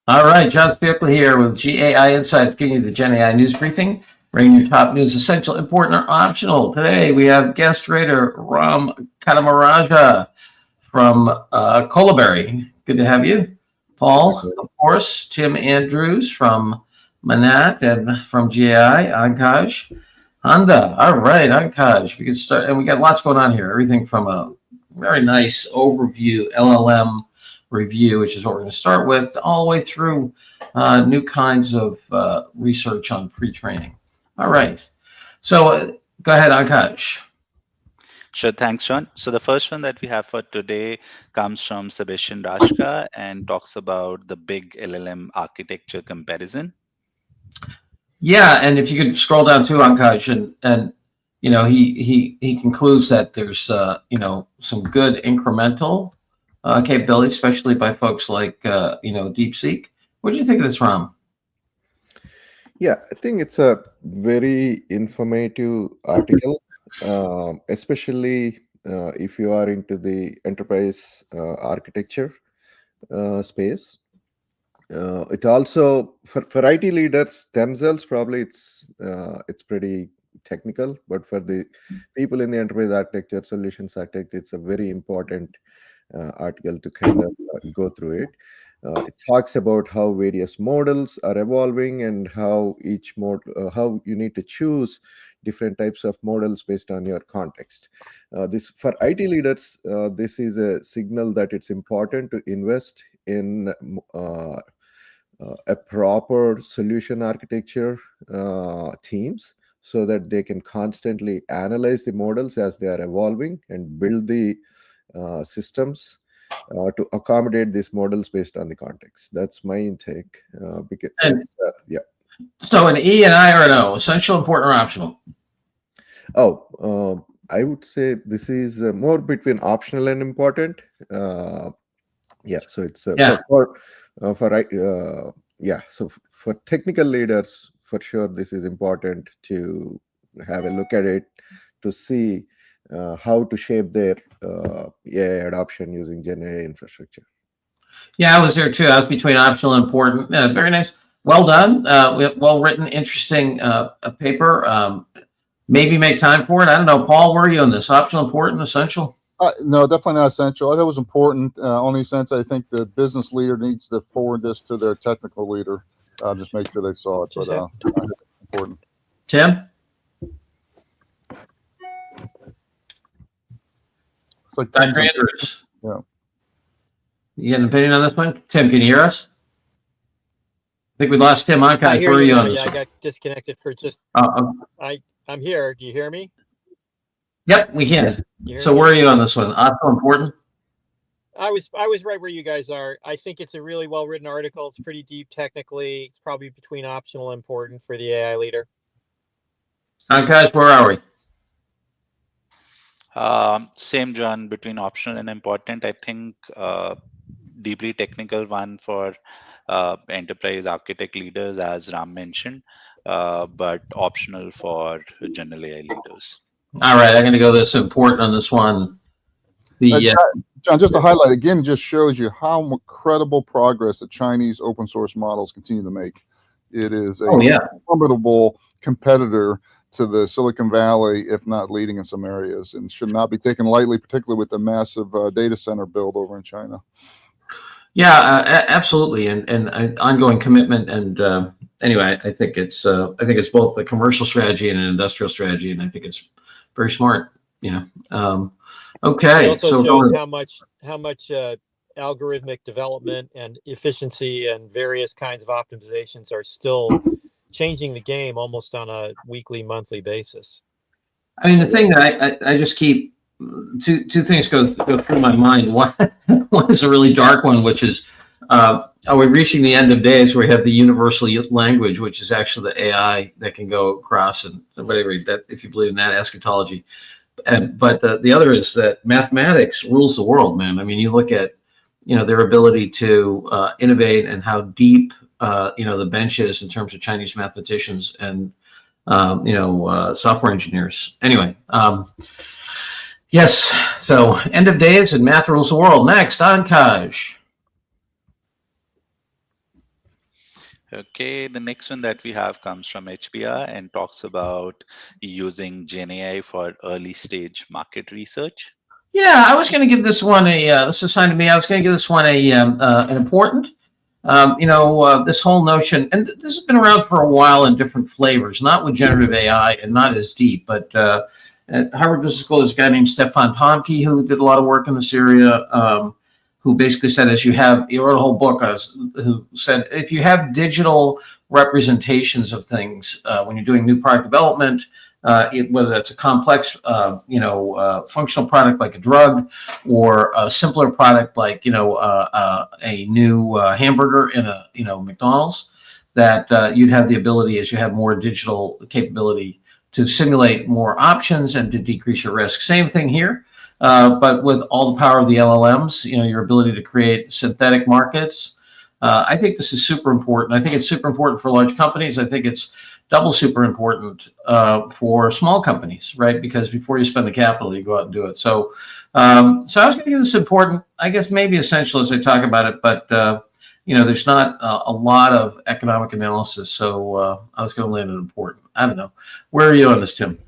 All right, John Spiegel here with GAI Insights, giving you the Genai news briefing, bringing your top news essential, important, or optional. Today we have guest writer Ram Kadamaraja from Colaberry. Good to have you. Paul, of course, Tim Andrews from Manat and from GAI, Ankaj. Honda. All right, Ankaj, if you could start, and we got lots going on here, everything from a very nice overview, LLM review, which is what we're going to start with, all the way through new kinds of research on pre-training. All right. So go ahead, Akash. Sure, thanks, John. So the first one that we have for today comes from Sebastian Rashka and talks about the big LLM architecture comparison. Yeah, and if you could scroll down too, Akash, and you know he concludes that there's some good incremental capability, especially by folks like DeepSeek. What do you think of this, Ram? Yeah, I think it's a very informative article, especially if you are into the enterprise architecture space. It also for IT leaders themselves, probably it's pretty technical, but for the people in the enterprise architecture, solutions architect, it's a very important article to kind of go through it. It talks about how various models are evolving and how each how you need to choose different types of models based on your context. This for IT leaders, this is a signal that it's important to invest in a proper solution architecture teams, so that they can constantly analyze the models as they are evolving and build the systems to accommodate these models based on the context. That's my intake. Because yeah. So an E and I or an O, essential, important, or optional? I would say this is more between optional and important. Yeah, so it's so for technical leaders, for sure, this is important to have a look at it to see how to shape their AI adoption using GenAI infrastructure. Yeah, I was there too. I was between optional and important. Very nice. Well done. Well written, interesting paper. Maybe make time for it. I don't know. Paul, where are you on this? Optional, important, essential? No, definitely not essential. I thought it was important, only since I think the business leader needs to forward this to their technical leader. Just make sure they saw it, but important. Tim? It's like Dr. Andrews. Yeah. You got an opinion on this one? Tim, can you hear us? I think we lost Tim. Where are you on this? I got disconnected for just. I'm here. Do you hear me? Yep, we can. So where are you on this one? Optional, important? I was right where you guys are. I think it's a really well written article. It's pretty deep technically. It's probably between optional and important for the AI leader. Guys, where are we? Same, John, between optional and important. I think deeply technical one for enterprise architect leaders, as Ram mentioned, but optional for general AI leaders. All right, I'm going to go this important on this one. John, just to highlight again, just shows you how incredible progress the Chinese open source models continue to make. It is a formidable competitor to the Silicon Valley, if not leading in some areas, and should not be taken lightly, particularly with the massive data center build over in China. Yeah, absolutely, and ongoing commitment. And anyway, I think it's both a commercial strategy and an industrial strategy, and I think it's very smart. Okay. It also shows how much algorithmic development and efficiency and various kinds of optimizations are still changing the game almost on a weekly, monthly basis. I mean, the thing that I just keep two things go through my mind. One is a really dark one, which is are we reaching the end of days where we have the universal language, which is actually the AI that can go across and whatever that, if you believe in that eschatology. But the other is that mathematics rules the world, man. I mean, you look at their ability to innovate and how deep the bench is in terms of Chinese mathematicians and software engineers. Anyway, yes. So end of days and math rules the world. Next, Ankaj. Okay, the next one that we have comes from HBR and talks about using GenAI for early stage market research. Yeah, I was going to give this one this is assigned to me. I was going to give this one an important. This whole notion, and this has been around for a while in different flavors, not with generative AI and not as deep, but at Harvard Business School, there's a guy named Stefan Tomke who did a lot of work in this area, who basically said, he wrote a whole book, who said, if you have digital representations of things when you're doing new product development, whether that's a complex, functional product like a drug, or a simpler product like a new hamburger in a McDonald's, that you'd have the ability, as you have more digital capability, to simulate more options and to decrease your risk. Same thing here, but with all the power of the LLMs, your ability to create synthetic markets. I think this is super important. I think it's super important for large companies. I think it's double super important for small companies, right? Because before you spend the capital, you go out and do it. So I was going to give this important, I guess maybe essential as I talk about it, but there's not a lot of economic analysis. So I was going to land it important. I don't know. Where are you on this, Tim?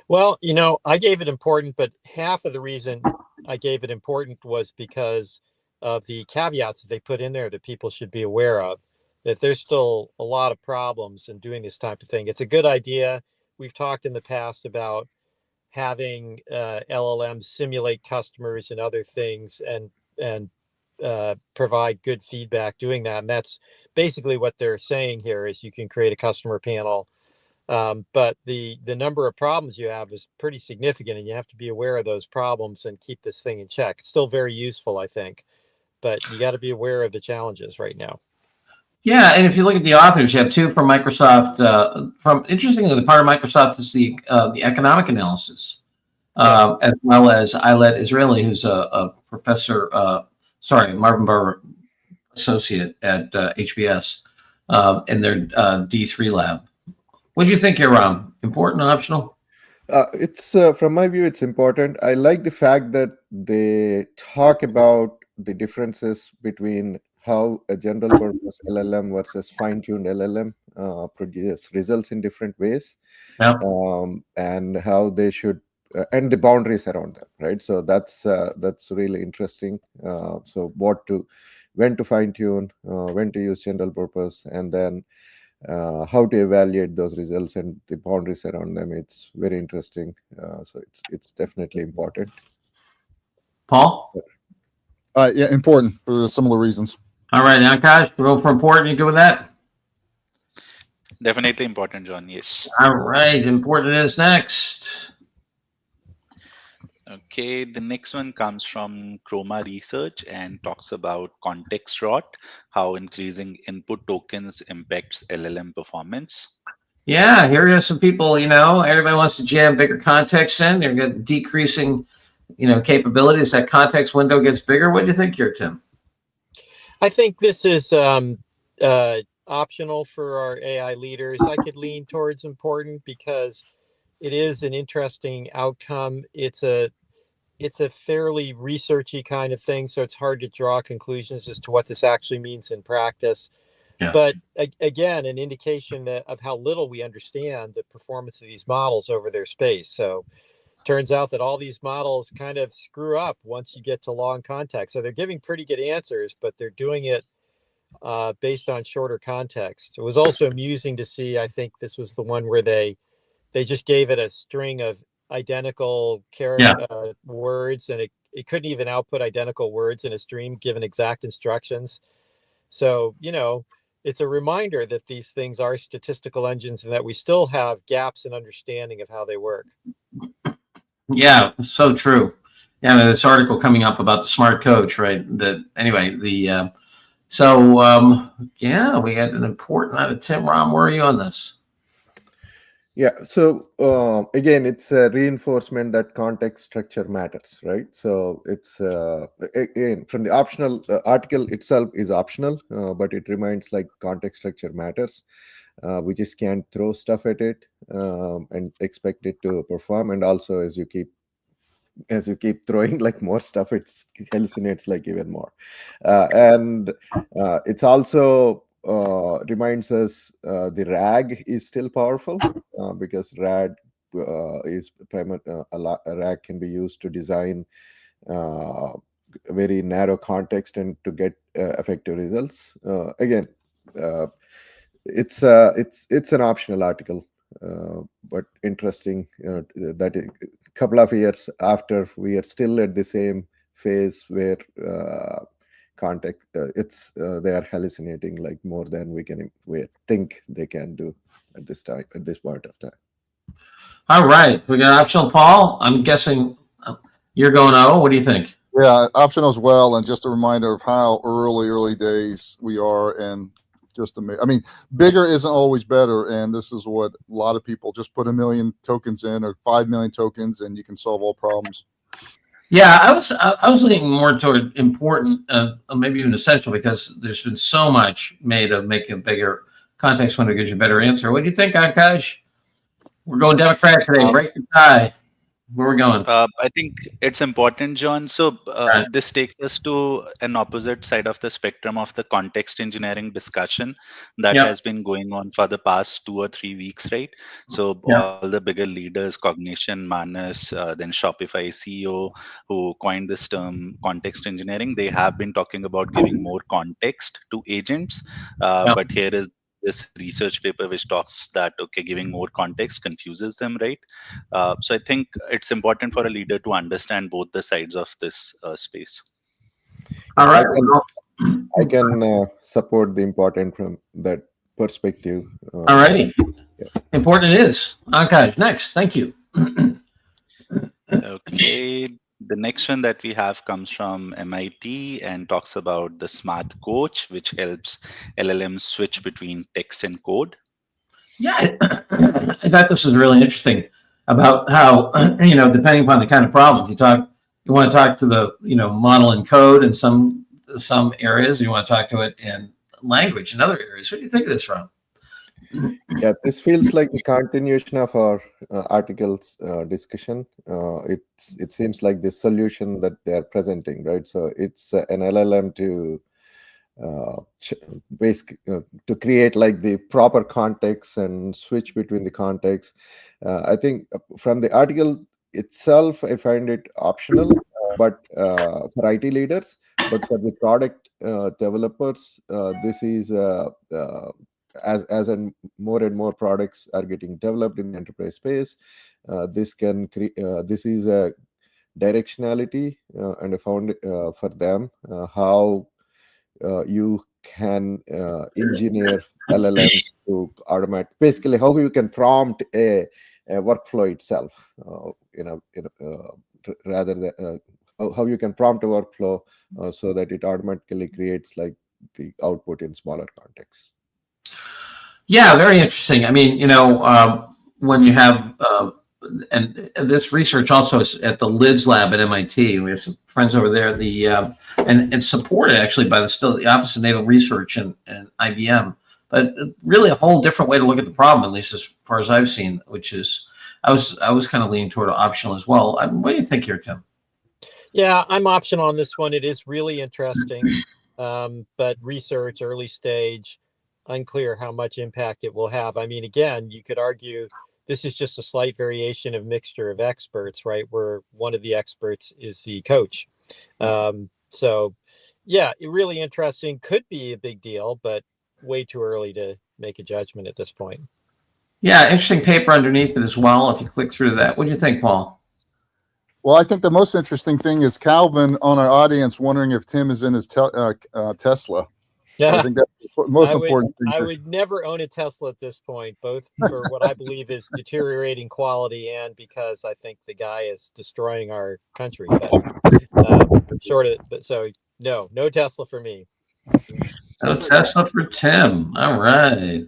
Well, I gave it important, but half of the reason I gave it important was because of the caveats that they put in there that people should be aware of, that there's still a lot of problems in doing this type of thing. It's a good idea. We've talked in the past about having LLMs simulate customers and other things and provide good feedback doing that. And that's basically what they're saying here is you can create a customer panel. But the number of problems you have is pretty significant, and you have to be aware of those problems and keep this thing in check. It's still very useful, I think, but you got to be aware of the challenges right now. Yeah, and if you look at the authors, you have two from Microsoft. Interestingly, the part of Microsoft is the economic analysis, as well as Eilad Israeli, who's a professor. Marvin Burr associate at HBS in their D3 lab. What do you think here, Ram? Important, optional? It's from my view, it's important. I like the fact that they talk about the differences between how a general purpose LLM versus fine-tuned LLM produce results in different ways, and how they should and the boundaries around them, right? So that's really interesting. So when to fine-tune, when to use general purpose, and then how to evaluate those results and the boundaries around them. It's very interesting. So it's definitely important. Paul? Yeah, important for similar reasons. All right, Akash, we'll go for important. You good with that? Definitely important, John. Yes. All right, important is next. Okay, the next one comes from Chroma Research and talks about context rot, how increasing input tokens impacts LLM performance. Yeah, here are some people, everybody wants to jam bigger context in. They're getting decreasing, capabilities. That context window gets bigger. What do you think here, Tim? I think this is optional for our AI leaders. I could lean towards important because it is an interesting outcome. It's a fairly researchy kind of thing, so it's hard to draw conclusions as to what this actually means in practice. Yeah. But again, an indication of how little we understand the performance of these models over their space. So turns out that all these models kind of screw up once you get to long context. So they're giving pretty good answers, but they're doing it based on shorter context. It was also amusing to see, I think this was the one where they just gave it a string of identical words, and it couldn't even output identical words in a stream given exact instructions. So, it's a reminder that these things are statistical engines and that we still have gaps in understanding of how they work. Yeah, so true. Yeah, this article coming up about the smart coach, right? We got an important out of Tim. Ram, where are you on this? Yeah, so again, it's a reinforcement that context structure matters, right? So it's again, from the optional article itself is optional, but it reminds like context structure matters. We just can't throw stuff at it and expect it to perform. And also, as you keep throwing like more stuff, it hallucinates like even more. And it's also reminds us the RAG is still powerful because RAG is a RAG can be used to design very narrow context and to get effective results. Again, it's an optional article, but interesting that a couple of years after we are still at the same phase where context they are hallucinating like more than we think they can do at this point of time. All right, we got optional. Paul, I'm guessing you're going O. What do you think? Yeah, optional as well, and just a reminder of how early days we are, and just amazing. I mean, bigger isn't always better, and this is what a lot of people just put 1 million tokens in or 5 million tokens, and you can solve all problems. Yeah, I was leaning more toward important, maybe even essential, because there's been so much made of making a bigger context window gives you a better answer. What do you think, Akash? We're going Democrat today. Break the tie. Where are we going? I think it's important, John. So Right. this takes us to an opposite side of the spectrum of the context engineering discussion that Yep. has been going on for the past 2 or 3 weeks, right? So Yeah. all the bigger leaders, Cognition, Manas, then Shopify CEO, who coined this term context engineering, they have been talking about giving more context to agents. Yep. But here is this research paper which talks that, okay, giving more context confuses them, right? So I think it's important for a leader to understand both the sides of this space. All right. I can support the important from that perspective. All righty. Yeah. Important it is. Akash, next. Thank you. Okay. The next one that we have comes from MIT and talks about the smart coach, which helps LLMs switch between text and code. Yeah, I thought this was really interesting about how, depending upon the kind of problems you want to talk to the, model in code in some areas, you want to talk to it in language in other areas. Where do you think of this from? Yeah, this feels like the continuation of our articles discussion. It seems like the solution that they are presenting, right? So it's an LLM to to create like the proper context and switch between the contexts. I think from the article itself, I find it optional, but for IT leaders, but for the product developers, this is as and more products are getting developed in the enterprise space, this is a directionality and a found for them how you can engineer LLMs to automate. Basically, how you can prompt a workflow itself, rather than how you can prompt a workflow so that it automatically creates like the output in smaller contexts. Yeah, very interesting. I mean, when you have, and this research also is at the LIDS lab at MIT. We have some friends over there. And supported actually by the Office of Naval Research and IBM. But really a whole different way to look at the problem, at least as far as I've seen, which is I was kind of leaning toward optional as well. What do you think here, Tim? Yeah, I'm optional on this one. It is really interesting, but research, early stage, unclear how much impact it will have. I mean, again, you could argue this is just a slight variation of mixture of experts, right? Where one of the experts is the coach. So yeah, really interesting. Could be a big deal, but way too early to make a judgment at this point. Yeah, interesting paper underneath it as well. If you click through that, what do you think, Paul? Well, I think the most interesting thing is Calvin on our audience wondering if Tim is in his Tesla. Yeah, I think that's the most important thing. I would never own a Tesla at this point, both for what I believe is deteriorating quality and because I think the guy is destroying our country. But so no Tesla for me. No Tesla for Tim. All right.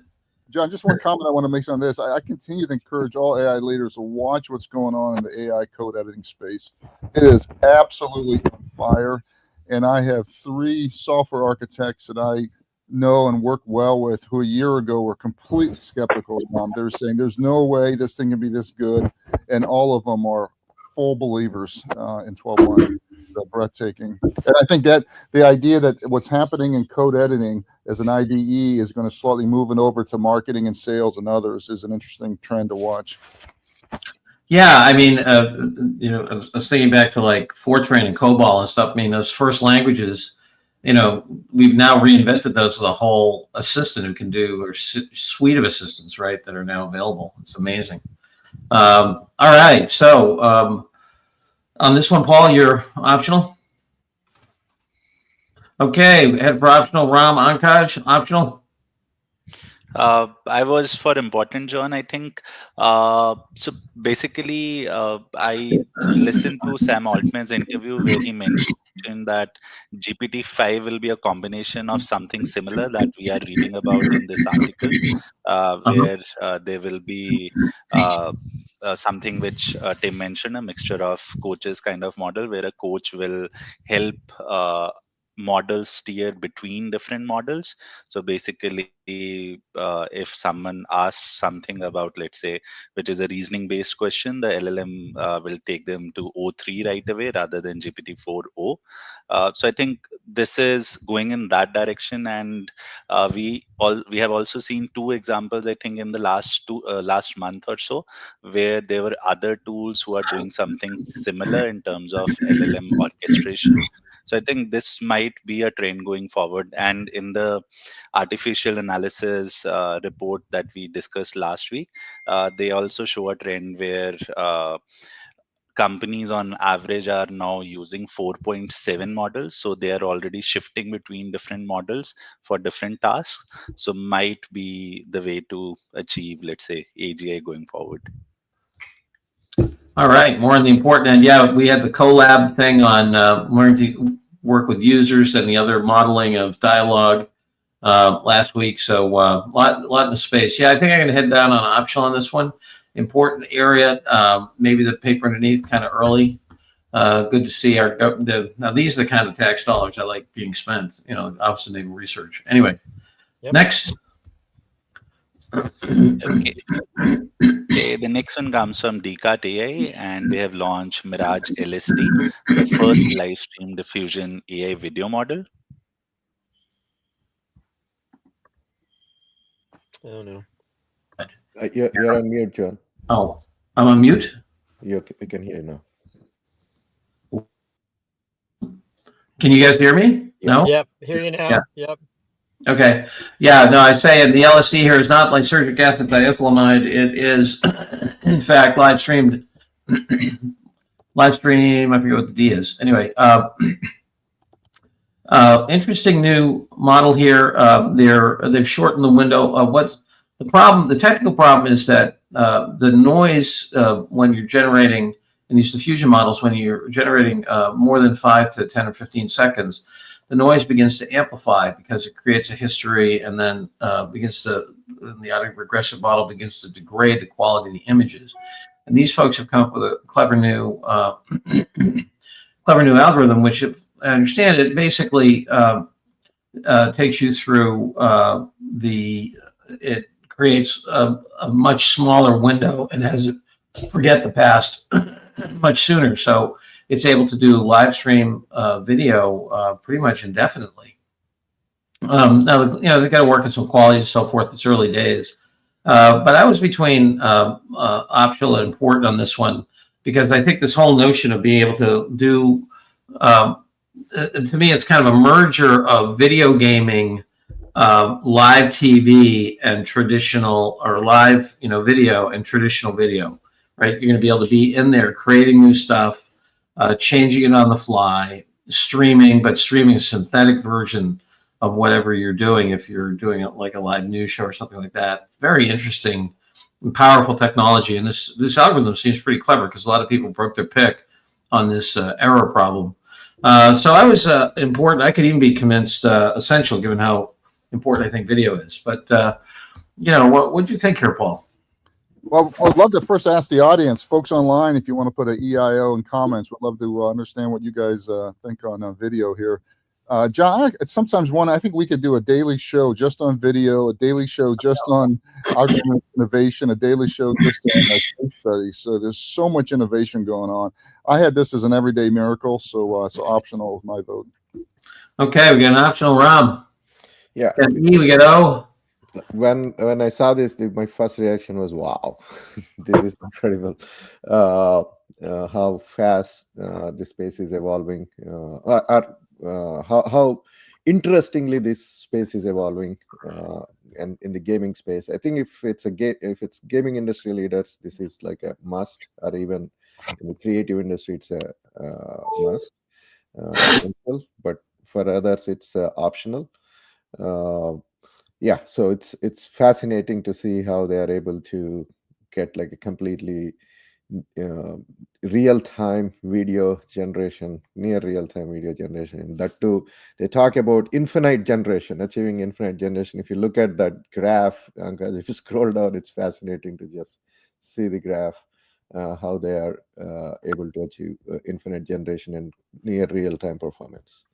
John, just one comment I want to make on this. I continue to encourage all AI leaders to watch what's going on in the AI code editing space. It is absolutely on fire. And I have 3 software architects that I know and work well with who a year ago were completely skeptical. They're saying there's no way this thing can be this good. And all of them are full believers in 12 months. breathtaking. And I think that the idea that what's happening in code editing as an IDE is going to slowly moving over to marketing and sales and others is an interesting trend to watch. Yeah, I mean, I was thinking back to like Fortran and COBOL and stuff. I mean, those first languages, we've now reinvented those with a whole assistant who can do, or suite of assistants, right, that are now available. It's amazing. All right, so on this one, Paul, you're optional. Okay, head for optional. Ram Ankaj, optional. I was for important, John, I think. So basically, I listened to Sam Altman's interview where he mentioned that GPT-5 will be a combination of something similar that we are reading about in this article, where there will be something which Tim mentioned, a mixture of coaches kind of model, where a coach will help models steer between different models. So basically, if someone asks something about, let's say, which is a reasoning based question, the LLM will take them to O3 right away rather than GPT-4o. So I think this is going in that direction, and we have also seen two examples, I think, in the last month or so, where there were other tools who are doing something similar in terms of LLM orchestration. So I think this might be a trend going forward. And in the artificial analysis report that we discussed last week, they also show a trend where companies on average are now using 4.7 models. So they are already shifting between different models for different tasks. So might be the way to achieve, let's say, AGI going forward. All right, more on the important end. Yeah, we had the collab thing on learning to work with users and the other modeling of dialogue last week. So lot in the space. Yeah, I think I'm going to head down on optional on this one. Important area. Maybe the paper underneath, kind of early. Good to see now these are the kind of tax dollars I like being spent. Office of Naval Research. Anyway, next. Okay. The next one comes from Decat AI, and they have launched Mirage LSD, the first live stream diffusion AI video model. I don't know. You're on mute, John. Oh, I'm on mute? We can hear you now. Can you guys hear me? No? Yep, hear you now. Yeah. Yep. Okay. Yeah, no, I say the LSD here is not lysergic acid diethylamide. It is, in fact, live stream. I forget what the D is. Anyway, interesting new model here. They've shortened the window. What's the problem? The technical problem is that the noise when you're generating in these diffusion models, when you're generating more than 5 to 10 or 15 seconds, the noise begins to amplify because it creates a history, and then the autoregressive model begins to degrade the quality of the images. And these folks have come up with a clever new algorithm, which, if I understand it, basically takes you through it creates a much smaller window and has it forget the past much sooner. So it's able to do live stream video pretty much indefinitely. Now, they've got to work on some quality and so forth. It's early days. But I was between optional and important on this one, because I think this whole notion of being able to do, to me, it's kind of a merger of video gaming, live TV, and traditional, or live, video and traditional video, right? You're going to be able to be in there creating new stuff, changing it on the fly, streaming a synthetic version of whatever you're doing, if you're doing it like a live news show or something like that. Very interesting and powerful technology. And this algorithm seems pretty clever, because a lot of people broke their pick on this error problem. So I was important. I could even be convinced essential, given how important I think video is. But, what do you think here, Paul? Well, I'd love to first ask the audience, folks online, if you want to put an EIO in comments. We'd love to understand what you guys think on video here. John, I sometimes wonder, I think we could do a daily show just on video, a daily show just on algorithmic innovation, a daily show just on case studies. So there's so much innovation going on. I had this as an everyday miracle, so optional is my vote. Okay, we got an optional Ram. Yeah. We got E, we got O. When I saw this, my first reaction was, "Wow, this is incredible! How fast this space is evolving, how interestingly this space is evolving, and in the gaming space. I think if it's gaming industry leaders, this is like a must, or even in the creative industry, it's a must, essential. But for others, it's optional." Yeah, so it's fascinating to see how they are able to get like a completely real-time video generation, near real-time video generation. And that too, they talk about infinite generation, achieving infinite generation. If you look at that graph, if you scroll down, it's fascinating to just see the graph, how they are able to achieve infinite generation and near real-time performance.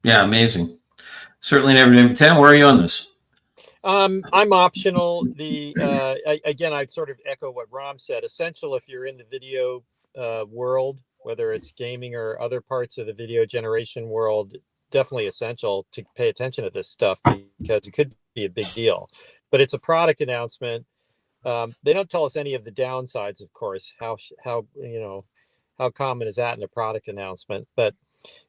Yeah, amazing. Certainly never did. Tim, where are you on this? I'm optional. Again, I'd sort of echo what Ram said. Essential if you're in the video world, whether it's gaming or other parts of the video generation world, definitely essential to pay attention to this stuff because it could be a big deal. But it's a product announcement. They don't tell us any of the downsides, of course. How common is that in a product announcement? But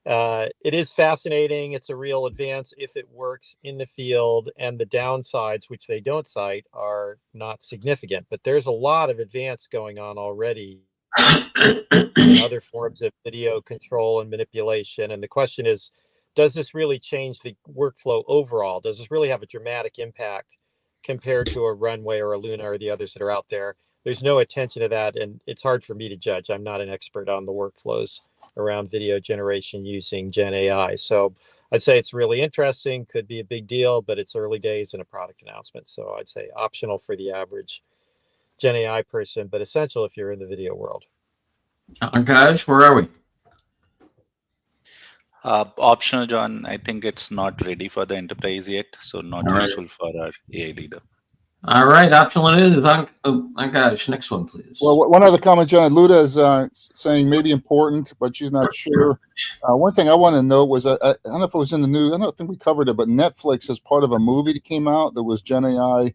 it is fascinating. It's a real advance if it works in the field, and the downsides, which they don't cite, are not significant. But there's a lot of advance going on already in other forms of video control and manipulation. And the question is, does this really change the workflow overall? Does this really have a dramatic impact compared to a Runway or a Luna or the others that are out there? There's no attention to that, and it's hard for me to judge. I'm not an expert on the workflows around video generation using Gen AI. So I'd say it's really interesting, could be a big deal, but it's early days in a product announcement. So I'd say optional for the average Gen AI person, but essential if you're in the video world. Akash, where are we? Optional, John. I think it's not ready for the enterprise yet, so not useful for our AI leader. All right, optional it is. Akash, next one, please. Well, one other comment, John. Luda is saying maybe important, but she's not sure. One thing I want to note was, I don't know if it was in the news. I don't think we covered it, but Netflix is part of a movie that came out that was Gen AI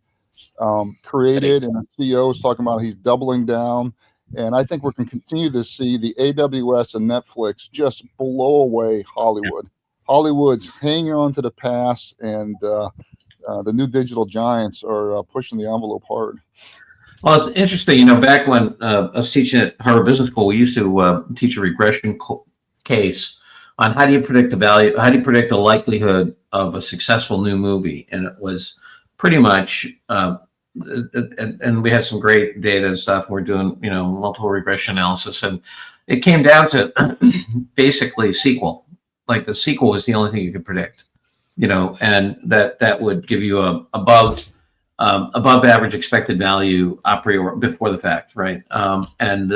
created, and the CEO is talking about he's doubling down. And I think we're going to continue to see the AWS and Netflix just blow away Hollywood. Hollywood's hanging on to the past, and the new digital giants are pushing the envelope hard. Well, it's interesting. Back when I was teaching at Harvard Business School, we used to teach a regression case on how do you predict the value, how do you predict the likelihood of a successful new movie, and it was pretty much. And we had some great data and stuff. We're doing, multiple regression analysis, and it came down to basically sequel. Like the sequel was the only thing you could predict, and that would give you a above average expected value a priori before the fact, right? And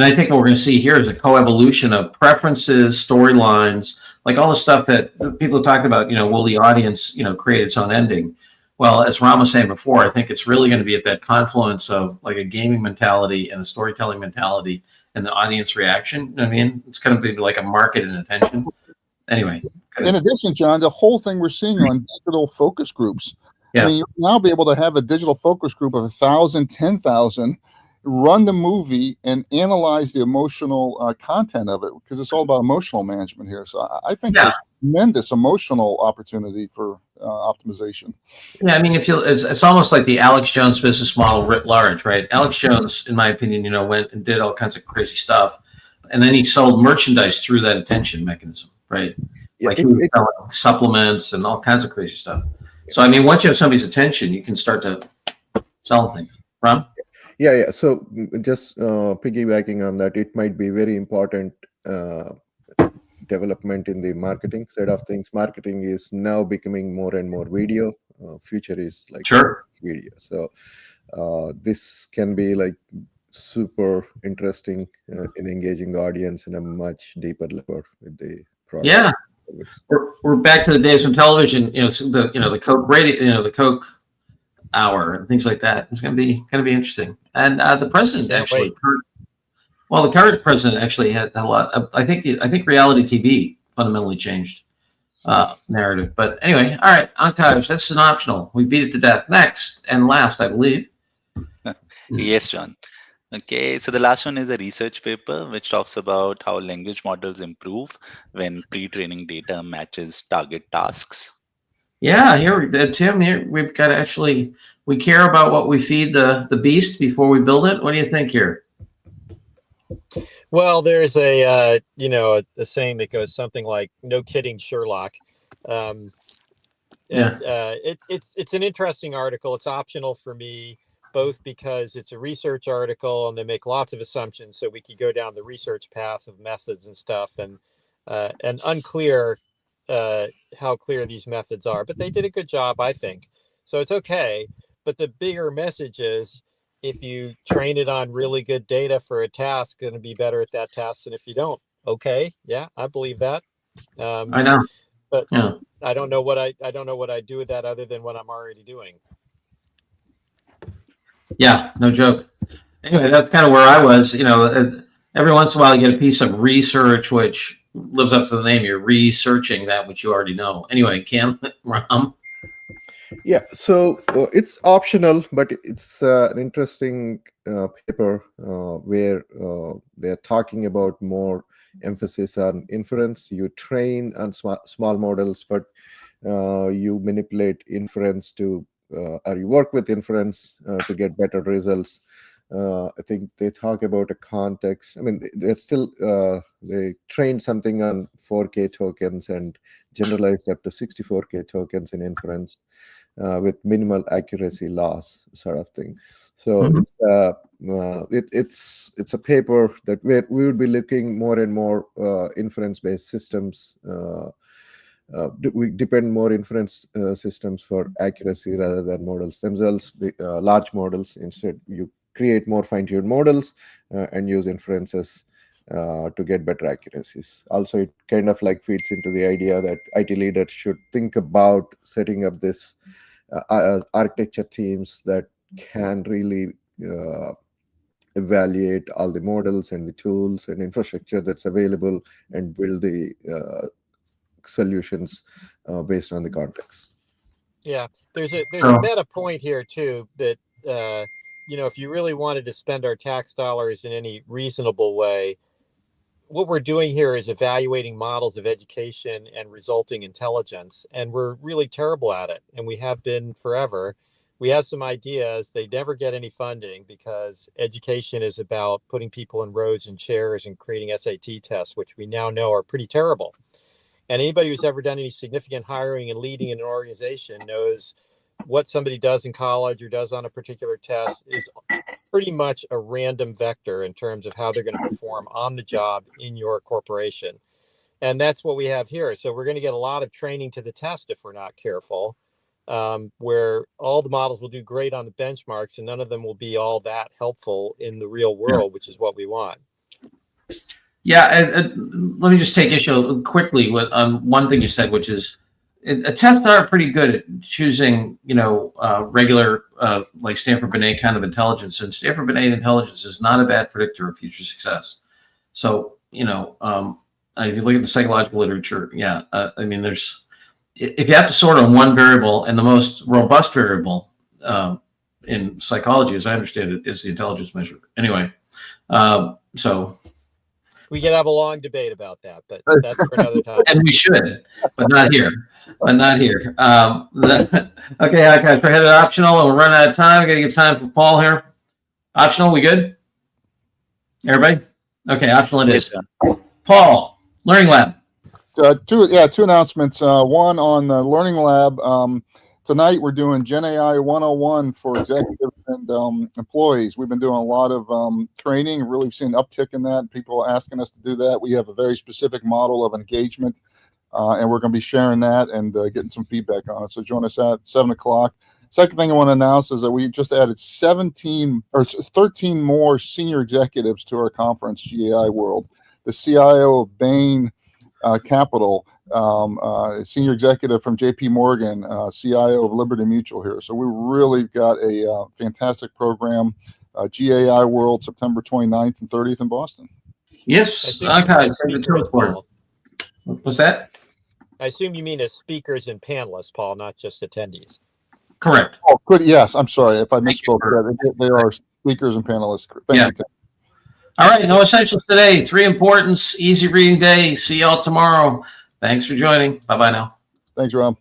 I think what we're going to see here is a coevolution of preferences, storylines, like all the stuff that people have talked about. Will the audience, create its own ending? Well, as Ram was saying before, I think it's really going to be at that confluence of like a gaming mentality and a storytelling mentality and the audience reaction. I mean, it's going to be like a market and attention. Anyway. In addition, John, the whole thing we're seeing on digital focus groups. Yeah. I mean, you'll now be able to have a digital focus group of 1,000, 10,000, run the movie and analyze the emotional content of it, because it's all about emotional management here. So I think there's tremendous emotional opportunity for optimization. Yeah, I mean, it's almost like the Alex Jones business model writ large, right? Alex Jones, in my opinion, went and did all kinds of crazy stuff, and then he sold merchandise through that attention mechanism, right? Like he was selling supplements and all kinds of crazy stuff. So I mean, once you have somebody's attention, you can start to sell things. Ron? Yeah. So just piggybacking on that, it might be very important development in the marketing side of things. Marketing is now becoming more and more video. Future is like video. So this can be like super interesting in engaging the audience in a much deeper level with the product. Yeah, we're back to the days when television, the Coke radio, the Coke hour and things like that. It's going to be interesting. And the president actually, the current president actually had a lot. I think reality TV fundamentally changed narrative. But anyway, all right, archives. That's an optional. We beat it to death. Next and last, I believe. Yes, John. Okay, so the last one is a research paper which talks about how language models improve when pre-training data matches target tasks. Yeah, Tim, here we've got we care about what we feed the beast before we build it. What do you think here? Well, there's a saying that goes something like "No kidding, Sherlock." It's an interesting article. It's optional for me, both because it's a research article and they make lots of assumptions, so we could go down the research path of methods and stuff, and unclear how clear these methods are. But they did a good job, I think. So it's okay. But the bigger message is, if you train it on really good data for a task, it's going to be better at that task than if you don't. Okay, yeah, I believe that. I know, but I don't know what I do with that other than what I'm already doing. Yeah, no joke. Anyway, that's kind of where I was. Every once in a while, you get a piece of research which lives up to the name. You're researching that which you already know. Anyway, Cam, Ram. Yeah, so it's optional, but it's an interesting paper where they're talking about more emphasis on inference. You train on small models, but you manipulate inference to, or you work with inference to get better results. I think they talk about a context. I mean, they're still, they trained something on 4K tokens and generalized up to 64K tokens in inference. With minimal accuracy loss, sort of thing. So it's a paper that we would be looking more and more inference-based systems. We depend more inference systems for accuracy rather than models themselves. The large models, instead, you create more fine-tuned models and use inferences to get better accuracies. Also, it kind of like feeds into the idea that IT leaders should think about setting up this architecture teams that can really evaluate all the models and the tools and infrastructure that's available and build the solutions based on the context. Yeah, there's a meta point here too, that if you really wanted to spend our tax dollars in any reasonable way, what we're doing here is evaluating models of education and resulting intelligence, and we're really terrible at it, and we have been forever. We have some ideas. They never get any funding because education is about putting people in rows and chairs and creating SAT tests, which we now know are pretty terrible. And anybody who's ever done any significant hiring and leading in an organization knows what somebody does in college or does on a particular test is pretty much a random vector in terms of how they're going to perform on the job in your corporation. And that's what we have here. So we're going to get a lot of training to the test if we're not careful, where all the models will do great on the benchmarks and none of them will be all that helpful in the real world, which is what we want. Yeah, and let me just take issue quickly with one thing you said, which is tests are pretty good at choosing, regular like Stanford Binet kind of intelligence, and Stanford Binet intelligence is not a bad predictor of future success. So, if you look at the psychological literature, I mean, if you have to sort on one variable, and the most robust variable in psychology, as I understand it, is the intelligence measure. Anyway, so. We could have a long debate about that, but that's for another time. And we should, but not here. Okay, guys, we're headed optional, and we're running out of time. I got to give time for Paul here. Optional, we good? Everybody? Okay, optional it is. Paul, Learning Lab. Two announcements. One on the Learning Lab. Tonight we're doing Gen AI 101 for executives and employees. We've been doing a lot of training, really seen an uptick in that, people asking us to do that. We have a very specific model of engagement, and we're going to be sharing that and getting some feedback on it. So join us at 7 o'clock. Second thing I want to announce is that we just added 13 more senior executives to our conference, GAI World. The CIO of Bain Capital, senior executive from JP Morgan, CIO of Liberty Mutual here. So we really got a fantastic program. GAI World, September 29th and 30th in Boston. Yes. Okay. What's that? I assume you mean as speakers and panelists, Paul, not just attendees. Correct. Oh, good. Yes, I'm sorry if I misspoke. They are speakers and panelists. Thank you, Tim. All right. No essentials today. 3 importance. Easy reading day. See y'all tomorrow. Thanks for joining. Bye-bye now. Thanks, Rob.